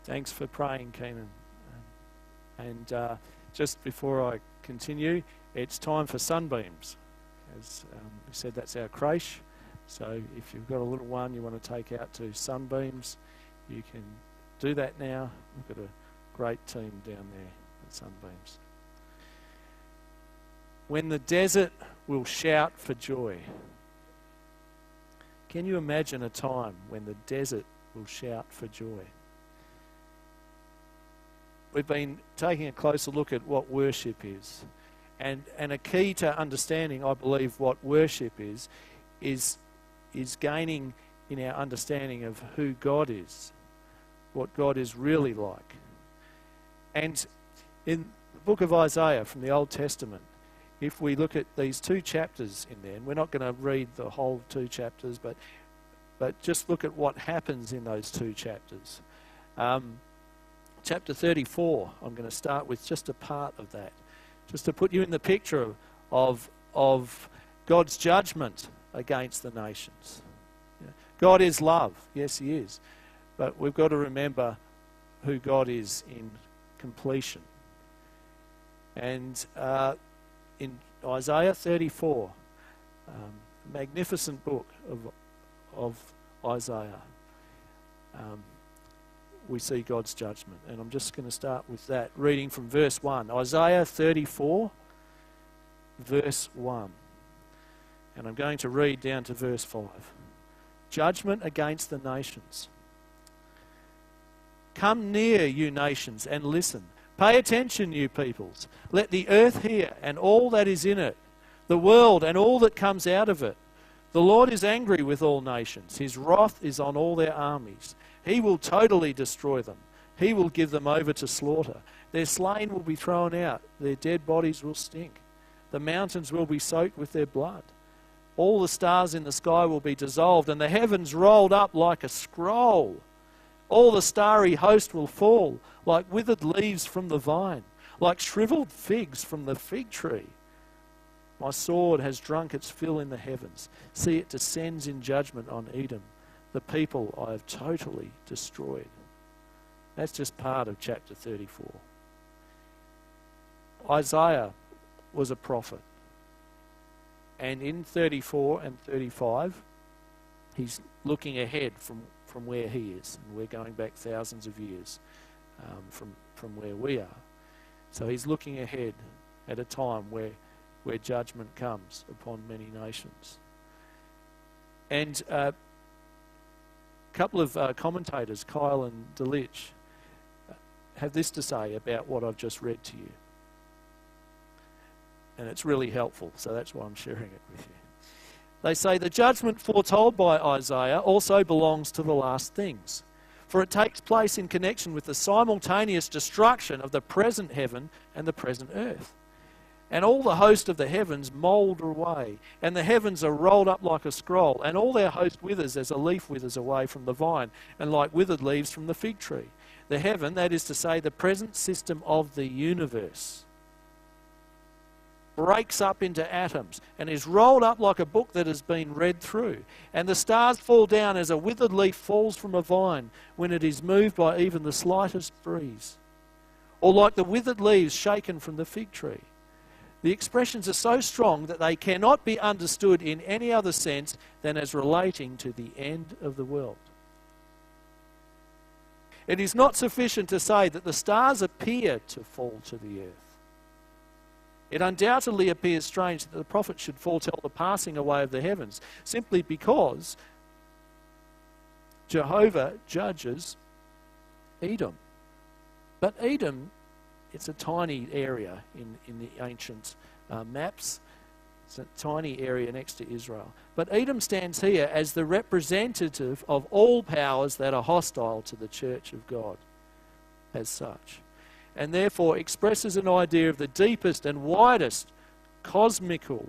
Thanks for praying, Keenan. And just before I continue, it's time for sunbeams. As we said, that's our creche. So if you've got a little one you want to take out to sunbeams, you can do that now. We've got a great team down there at Sunbeams. When the desert will shout for joy. Can you imagine a time when the desert will shout for joy? We've been taking a closer look at what worship is. And a key to understanding, I believe, what worship is gaining in our understanding of who God is, what God is really like. And in the book of Isaiah from the Old Testament, if we look at these 2 chapters in there, and we're not going to read the whole 2 chapters, but just look at what happens in those 2 chapters. Chapter 34, I'm going to start with just a part of that, just to put you in the picture of God's judgment against the nations. God is love, yes he is, but we've got to remember who God is in completion. And in Isaiah 34, magnificent book of Isaiah, we see God's judgment. And I'm just going to start with that, reading from verse 1. Isaiah 34, verse 1. And I'm going to read down to verse 5. Judgment against the nations. Come near, you nations, and listen. Pay attention, you peoples. Let the earth hear, and all that is in it, the world and all that comes out of it. The Lord is angry with all nations. His wrath is on all their armies. He will totally destroy them. He will give them over to slaughter. Their slain will be thrown out. Their dead bodies will stink. The mountains will be soaked with their blood. All the stars in the sky will be dissolved, and the heavens rolled up like a scroll. All the starry host will fall, like withered leaves from the vine, like shriveled figs from the fig tree. My sword has drunk its fill in the heavens. See, it descends in judgment on Edom, the people I have totally destroyed. That's just part of chapter 34. Isaiah was a prophet. And in 34 and 35, he's looking ahead from where he is. And we're going back thousands of years from where we are. So he's looking ahead at a time where judgment comes upon many nations. And a couple of commentators, Kyle and Delich, have this to say about what I've just read to you. And it's really helpful, so that's why I'm sharing it with you. They say the judgment foretold by Isaiah also belongs to the last things, for it takes place in connection with the simultaneous destruction of the present heaven and the present earth. And all the host of the heavens moulder away, and the heavens are rolled up like a scroll, and all their host withers as a leaf withers away from the vine, and like withered leaves from the fig tree. The heaven, that is to say, the present system of the universe, breaks up into atoms and is rolled up like a book that has been read through. And the stars fall down as a withered leaf falls from a vine when it is moved by even the slightest breeze, or like the withered leaves shaken from the fig tree. The expressions are so strong that they cannot be understood in any other sense than as relating to the end of the world. It is not sufficient to say that the stars appear to fall to the earth. It undoubtedly appears strange that the prophet should foretell the passing away of the heavens, simply because Jehovah judges Edom. But Edom, it's a tiny area in the ancient maps. It's a tiny area next to Israel. But Edom stands here as the representative of all powers that are hostile to the church of God as such, and therefore expresses an idea of the deepest and widest cosmical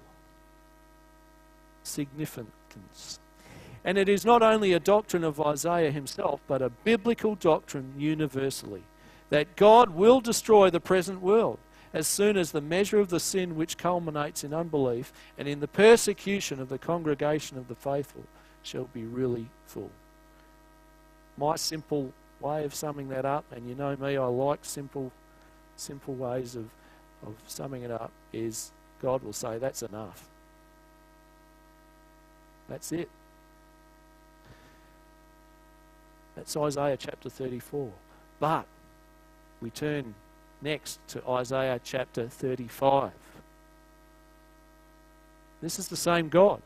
significance. And it is not only a doctrine of Isaiah himself, but a biblical doctrine universally, that God will destroy the present world as soon as the measure of the sin which culminates in unbelief and in the persecution of the congregation of the faithful shall be really full. My simple way of summing that up, and you know me, I like simple ways of summing it up, is God will say, that's enough. That's it. That's Isaiah chapter 34. But we turn next to Isaiah chapter 35. This is the same God.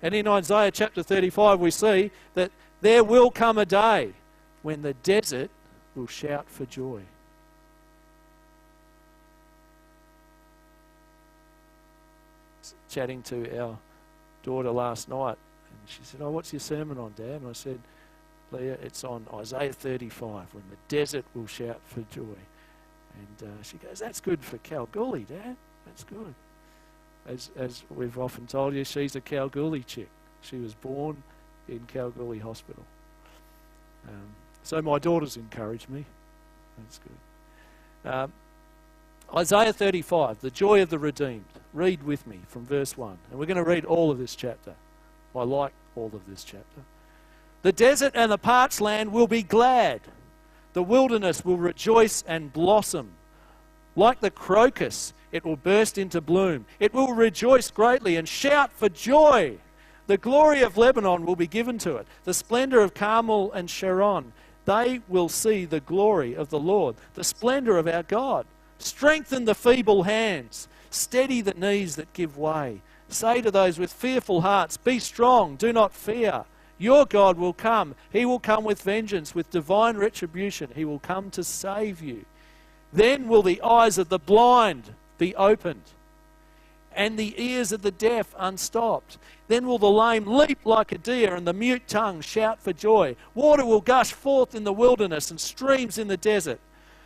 And in Isaiah chapter 35 we see that there will come a day when the desert will shout for joy. Chatting to our daughter last night, and she said, "Oh, what's your sermon on, Dad?" And I said, "Leah, it's on Isaiah 35, when the desert will shout for joy." And she goes, "That's good for Kalgoorlie, Dad. That's good." As we've often told you, she's a Kalgoorlie chick. She was born in Kalgoorlie Hospital. So my daughters encouraged me. That's good. Isaiah 35, the joy of the redeemed. Read with me from verse 1. And we're going to read all of this chapter. I like all of this chapter. The desert and the parched land will be glad. The wilderness will rejoice and blossom. Like the crocus, it will burst into bloom. It will rejoice greatly and shout for joy. The glory of Lebanon will be given to it, the splendor of Carmel and Sharon. They will see the glory of the Lord, the splendor of our God. Strengthen the feeble hands. Steady the knees that give way. Say to those with fearful hearts, be strong, do not fear. Your God will come. He will come with vengeance, with divine retribution. He will come to save you. Then will the eyes of the blind be opened, and the ears of the deaf unstopped. Then will the lame leap like a deer, and the mute tongue shout for joy. Water will gush forth in the wilderness, and streams in the desert.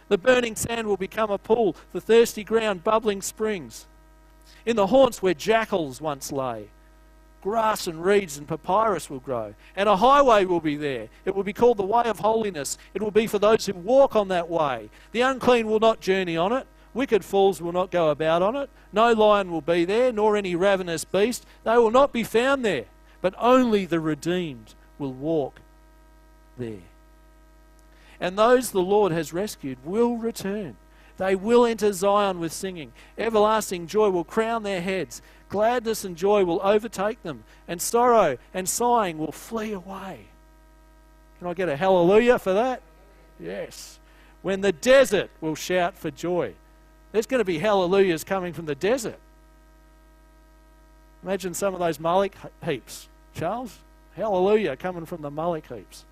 The burning sand will become a pool, the thirsty ground bubbling springs. In the haunts where jackals once lay, grass and reeds and papyrus will grow, and a highway will be there. It will be called the way of holiness. It will be for those who walk on that way. The unclean will not journey on it. Wicked fools will not go about on it. No lion will be there, nor any ravenous beast. They will not be found there, but only the redeemed will walk there. And those the Lord has rescued will return. They will enter Zion with singing. Everlasting joy will crown their heads. Gladness and joy will overtake them, and sorrow and sighing will flee away. Can I get a hallelujah for that? Yes. When the desert will shout for joy. There's going to be hallelujahs coming from the desert. Imagine some of those mullock heaps, Charles. Hallelujah coming from the mullock heaps.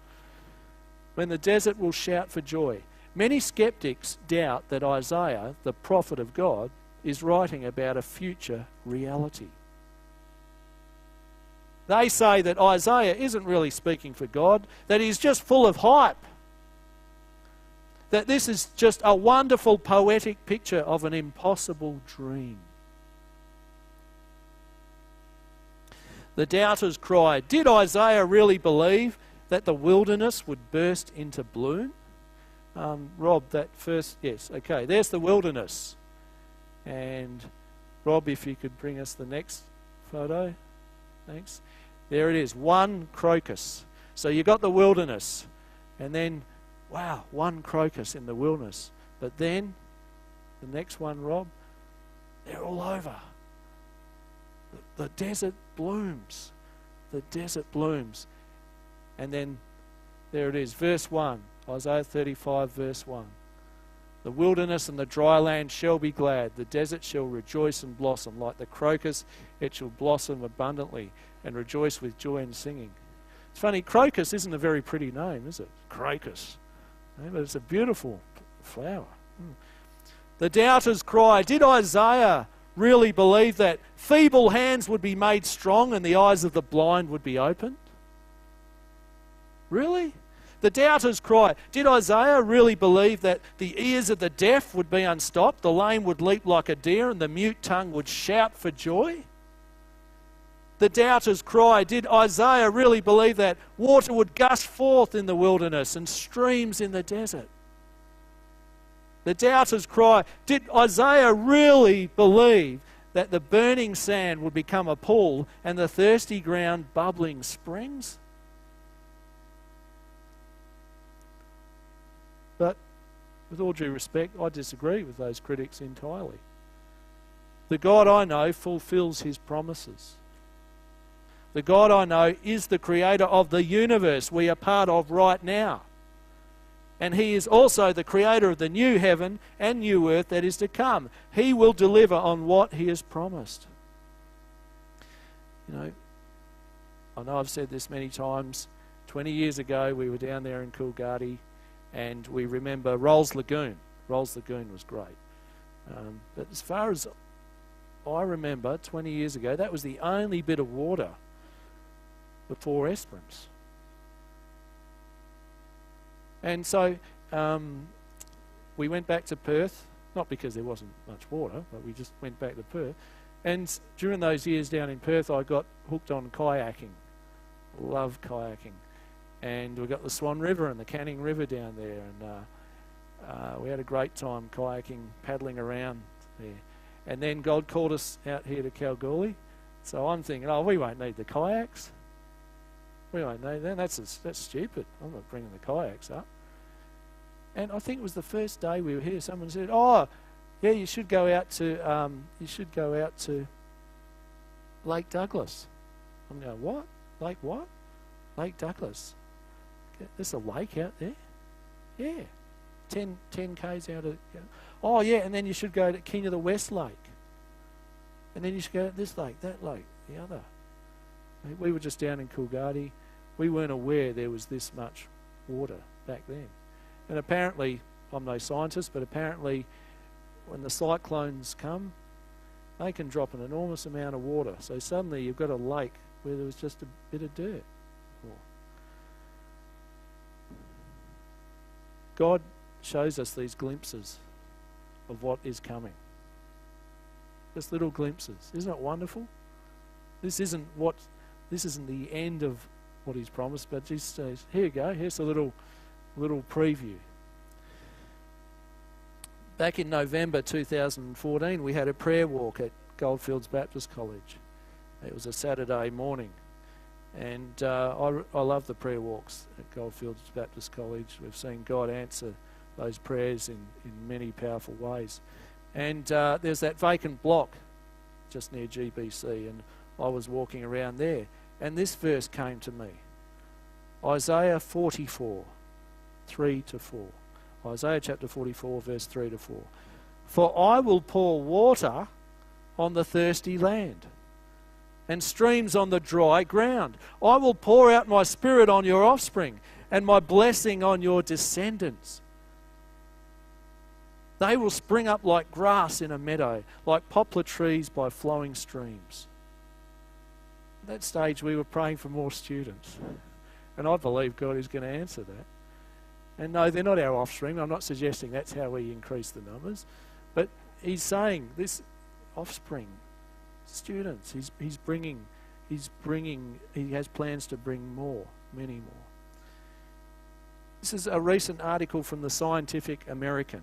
When the desert will shout for joy. Many skeptics doubt that Isaiah, the prophet of God, is writing about a future reality. They say that Isaiah isn't really speaking for God, that he's just full of hype, that this is just a wonderful poetic picture of an impossible dream. The doubters cry, did Isaiah really believe that the wilderness would burst into bloom? Rob, that first, yes, okay, there's the wilderness. And Rob, if you could bring us the next photo, thanks. There it is, one crocus. So you got the wilderness, and then, wow, one crocus in the wilderness. But then, the next one, Rob, they're all over. The desert blooms. The desert blooms. And then, there it is, verse 1. Isaiah 35, verse 1. The wilderness and the dry land shall be glad. The desert shall rejoice and blossom. Like the crocus, it shall blossom abundantly and rejoice with joy and singing. It's funny, crocus isn't a very pretty name, is it? Crocus. But it's a beautiful flower. The doubters cry, did Isaiah really believe that feeble hands would be made strong and the eyes of the blind would be opened? Really? The doubters cry, did Isaiah really believe that the ears of the deaf would be unstopped, the lame would leap like a deer, and the mute tongue would shout for joy? The doubters cry, did Isaiah really believe that water would gush forth in the wilderness and streams in the desert? The doubters cry, did Isaiah really believe that the burning sand would become a pool and the thirsty ground bubbling springs? But with all due respect, I disagree with those critics entirely. The God I know fulfills his promises. The God I know is the creator of the universe we are part of right now. And he is also the creator of the new heaven and new earth that is to come. He will deliver on what he has promised. You know, I know I've said this many times. 20 years ago, we were down there in Coolgardie, and we remember Rolls Lagoon. Rolls Lagoon was great. But as far as I remember, 20 years ago, that was the only bit of water before Esperance. And so we went back to Perth, not because there wasn't much water, but we just went back to Perth. And during those years down in Perth, I got hooked on kayaking. Love kayaking. And we got the Swan River and the Canning River down there, and we had a great time kayaking, paddling around there. And then God called us out here to Kalgoorlie. So I'm thinking, oh, we won't need the kayaks. We won't need them. That's stupid. I'm not bringing the kayaks up. And I think it was the first day we were here. Someone said, "Oh, yeah, you should go out to Lake Douglas." I'm going, "What? Lake what? Lake Douglas? There's a lake out there." Yeah, 10 k's out of. Oh yeah, and then you should go to King of the West Lake. And then you should go to this lake, that lake, the other. We were just down in Coolgardie. We weren't aware there was this much water back then. And apparently, I'm no scientist, but apparently when the cyclones come, they can drop an enormous amount of water. So suddenly you've got a lake where there was just a bit of dirt. God shows us these glimpses of what is coming. Just little glimpses. Isn't it wonderful? This isn't the end of what he's promised, but just says, here you go, here's a little preview. Back in November 2014, we had a prayer walk at Goldfields Baptist College. It was a Saturday morning, and I love the prayer walks at Goldfields Baptist College. We've seen God answer those prayers in many powerful ways. And there's that vacant block just near GBC, and I was walking around there, and this verse came to me. Isaiah 44, 3-4. Isaiah chapter 44, verse 3-4. For I will pour water on the thirsty land, and streams on the dry ground. I will pour out my spirit on your offspring, and my blessing on your descendants. They will spring up like grass in a meadow, like poplar trees by flowing streams. At that stage, we were praying for more students. And I believe God is going to answer that. And no, they're not our offspring. I'm not suggesting that's how we increase the numbers. But he's saying this offspring, students, he has plans to bring more, many more. This is a recent article from the Scientific American.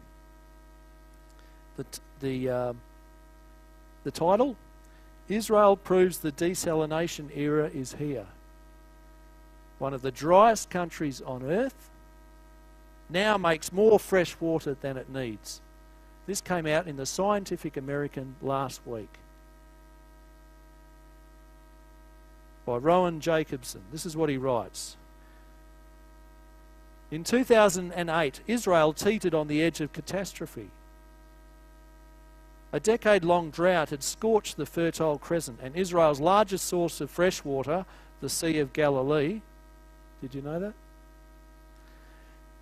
The title, Israel proves the desalination era is here. One of the driest countries on earth now makes more fresh water than it needs. This came out in the Scientific American last week. By Rowan Jacobson. This is what he writes. In 2008, Israel teetered on the edge of catastrophe. A decade-long drought had scorched the Fertile Crescent, and Israel's largest source of fresh water, the Sea of Galilee, did you know that?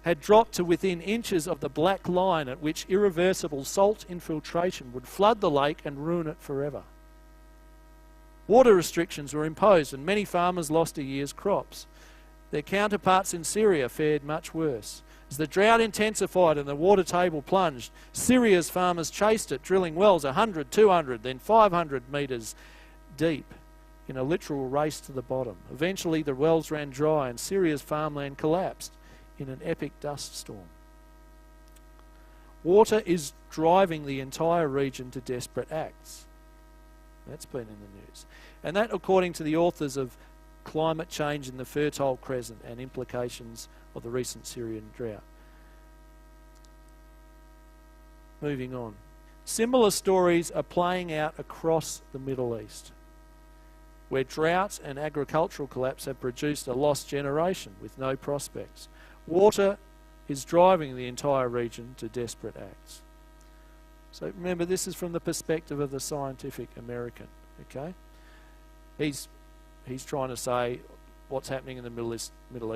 Had dropped to within inches of the black line at which irreversible salt infiltration would flood the lake and ruin it forever. Water restrictions were imposed, and many farmers lost a year's crops. Their counterparts in Syria fared much worse. As the drought intensified and the water table plunged, Syria's farmers chased it, drilling wells 100, 200, then 500 metres deep in a literal race to the bottom. Eventually the wells ran dry and Syria's farmland collapsed in an epic dust storm. Water is driving the entire region to desperate acts. That's been in the news. And that, according to the authors of Climate Change in the Fertile Crescent and Implications of the Recent Syrian Drought. Moving on. Similar stories are playing out across the Middle East, where drought and agricultural collapse have produced a lost generation with no prospects. Water is driving the entire region to desperate acts. So remember, this is from the perspective of the Scientific American, okay? He's trying to say what's happening in the Middle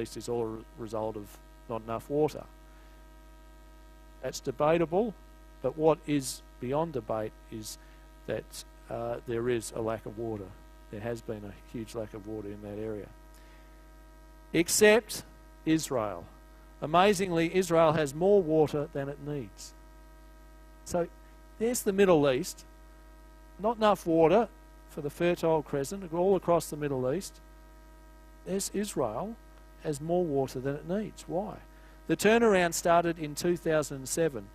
East is all a result of not enough water. That's debatable, but what is beyond debate is that there is a lack of water. There has been a huge lack of water in that area. Except Israel. Amazingly, Israel has more water than it needs. So there's the Middle East. Not enough water for the Fertile Crescent all across the Middle East. There's Israel has more water than it needs. Why? The turnaround started in 2007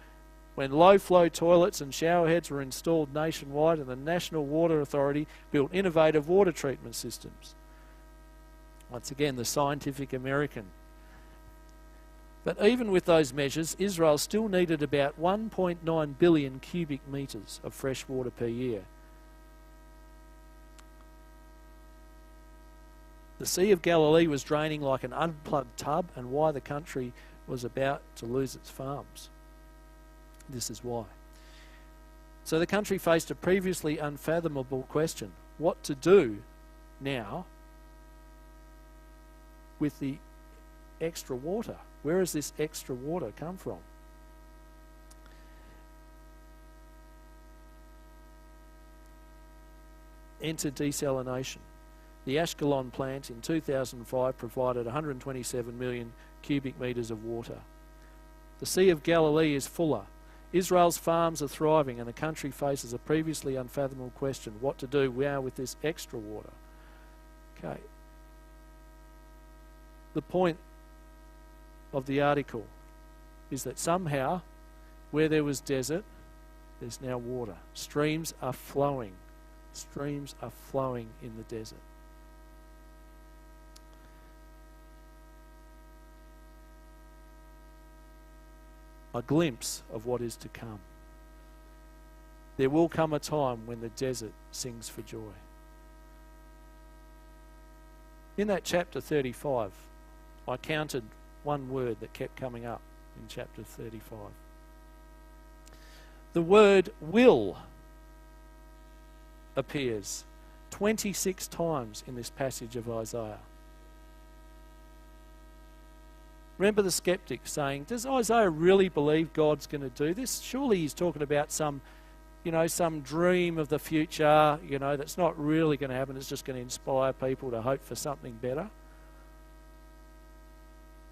when low-flow toilets and showerheads were installed nationwide and the National Water Authority built innovative water treatment systems. Once again, the Scientific American. But even with those measures, Israel still needed about 1.9 billion cubic metres of fresh water per year. The Sea of Galilee was draining like an unplugged tub, and why the country was about to lose its farms. This is why. So the country faced a previously unfathomable question: what to do now with the extra water? Where does this extra water come from? Enter desalination. The Ashkelon plant in 2005 provided 127 million cubic metres of water. The Sea of Galilee is fuller. Israel's farms are thriving and the country faces a previously unfathomable question: what to do now with this extra water? Okay. The point of the article is that somehow, where there was desert, there's now water. Streams are flowing. Streams are flowing in the desert. A glimpse of what is to come. There will come a time when the desert sings for joy. In that chapter 35, I counted one word that kept coming up in chapter 35. The word will appears 26 times in this passage of Isaiah. Remember the skeptic saying, does Isaiah really believe God's going to do this? Surely he's talking about some dream of the future, that's not really going to happen. It's just going to inspire people to hope for something better.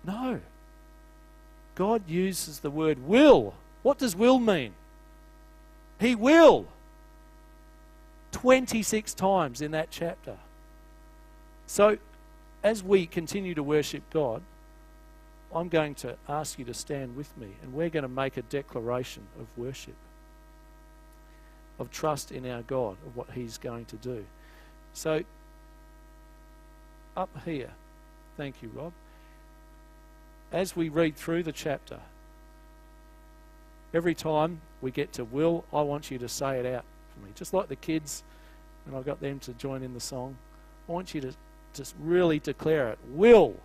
No. God uses the word will. What does will mean? He will. 26 times in that chapter. So, as we continue to worship God, I'm going to ask you to stand with me, and we're going to make a declaration of worship, of trust in our God, of what He's going to do. So, up here, thank you, Rob. As we read through the chapter, every time we get to will, I want you to say it out for me. Just like the kids, and I got them to join in the song. I want you to just really declare it. Will.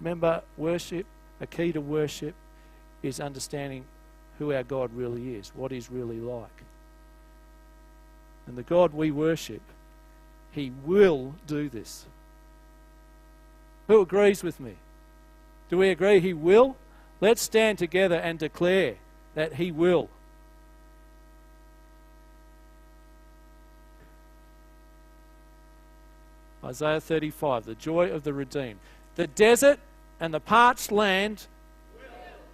Remember, worship, a key to worship is understanding who our God really is, what He's really like. And the God we worship, He will do this. Who agrees with me? Do we agree He will? Let's stand together and declare that He will. Isaiah 35, the joy of the redeemed. The desert and the parched land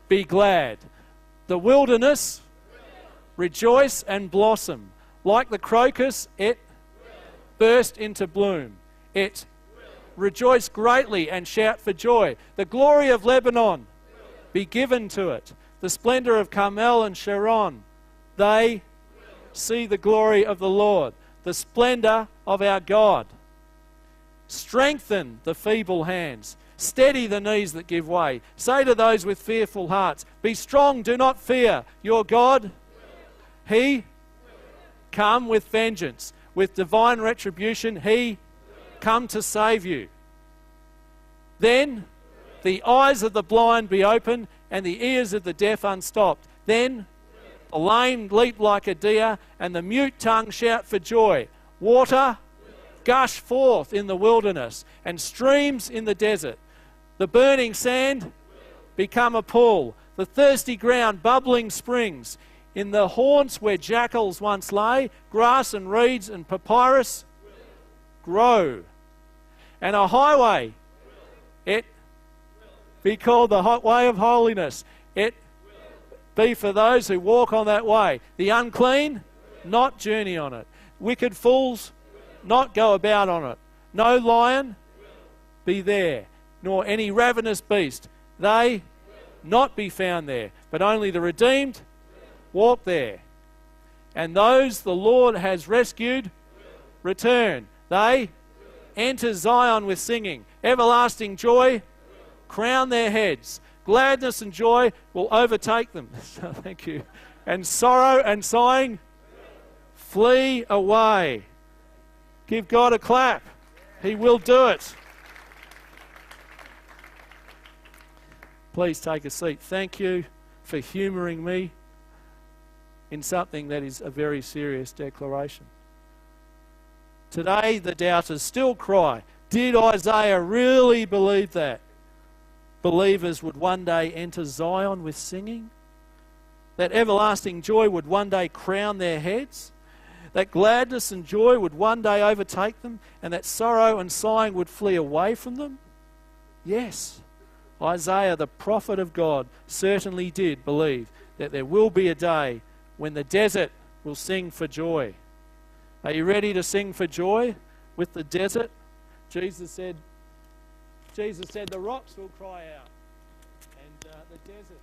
be glad. The wilderness rejoice and blossom. Like the crocus, it burst into bloom. It rejoice greatly and shout for joy. The glory of Lebanon be given to it. The splendor of Carmel and Sharon, they see the glory of the Lord, the splendor of our God. Strengthen the feeble hands. Steady the knees that give way. Say to those with fearful hearts, be strong, do not fear. Your God, He come with vengeance. With divine retribution, He come to save you. Then the eyes of the blind be opened and the ears of the deaf unstopped. Then the lame leap like a deer and the mute tongue shout for joy. Water gush forth in the wilderness and streams in the desert. The burning sand become a pool. The thirsty ground bubbling springs. In the haunts where jackals once lay, grass and reeds and papyrus grow. And a highway, it be called the way of holiness. It be for those who walk on that way. The unclean, not journey on it. Wicked fools, not go about on it. No lion be there, nor any ravenous beast. They not be found there, but only the redeemed walk there. And those the Lord has rescued return. They enter Zion with singing. Everlasting joy crown their heads. Gladness and joy will overtake them. So thank you. And sorrow and sighing flee away. Give God a clap. He will do it. Please take a seat. Thank you for humouring me in something that is a very serious declaration. Today the doubters still cry, did Isaiah really believe that? Believers would one day enter Zion with singing? That everlasting joy would one day crown their heads? That gladness and joy would one day overtake them? And that sorrow and sighing would flee away from them? Yes, Isaiah, the prophet of God, certainly did believe that there will be a day when the desert will sing for joy. Are you ready to sing for joy with the desert? Jesus said the rocks will cry out and the desert